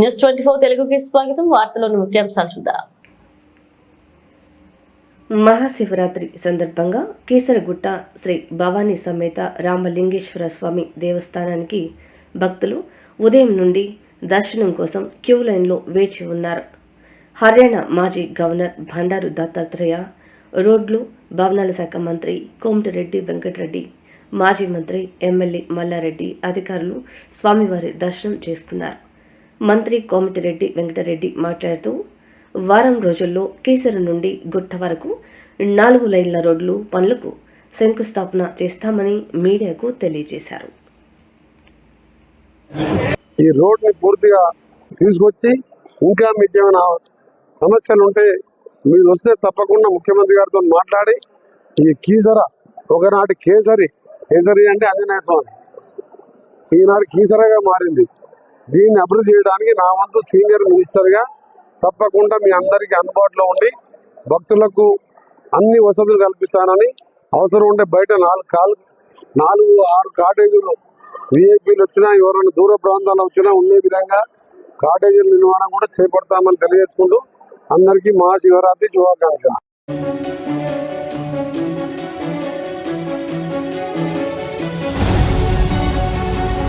News 24 తెలుగుకి స్వాగతం. వార్తలోని ముఖ్యాంశాలు చూద్దాం. మహాశివరాత్రి సందర్భంగా కీసరగుట్ట శ్రీ భవానీ సమేత రామలింగేశ్వర స్వామి దేవస్థానానికి భక్తులు ఉదయం నుండి దర్శనం కోసం క్యూ లైన్లో వేచి ఉన్నారు. హర్యానా మాజీ గవర్నర్ బండారు దత్తాత్రేయ, రోడ్లు భవనాల శాఖ మంత్రి కోమటిరెడ్డి వెంకటరెడ్డి, మాజీ మంత్రి ఎమ్మెల్యే మల్లారెడ్డి అధికారులు స్వామివారి దర్శనం చేసుకున్నారు. మంత్రి కోమటిరెడ్డి వెంకటరెడ్డి మాట్లాడుతూ, వారం రోజుల్లో కీసర నుండి గుట్ట వరకు 4 లైన్ల రోడ్లు పనులకు శంకుస్థాపన చేస్తామని మీడియాకు తెలియజేశారు. ఈ రోడ్ని పూర్తిగా తీసుకొచ్చి ఇంకా మీకు ఏమైనా సమస్యలు ఉంటే మీరు వస్తే తప్పకుండా ముఖ్యమంత్రి గారితో మాట్లాడి ఈ కీసర ఒకనాటి కేసరి అంటే ఆంజనేయ స్వామి, ఈనాడు కీసరగా మారింది. దీన్ని అభివృద్ధి చేయడానికి నా వంతు సీనియర్ మినిస్టర్గా తప్పకుండా మీ అందరికీ అందుబాటులో ఉండి భక్తులకు అన్ని వసతులు కల్పిస్తానని, అవసరం ఉంటే బయట 4-6 కాటేజీలు విఐపీలు వచ్చినా ఎవరైనా దూర ప్రాంతాల్లో వచ్చినా ఉండే విధంగా కాటేజీల నిర్మాణం కూడా చేపడతామని తెలియజేసుకుంటూ అందరికీ మహాశివరాత్రి శుభాకాంక్షలు.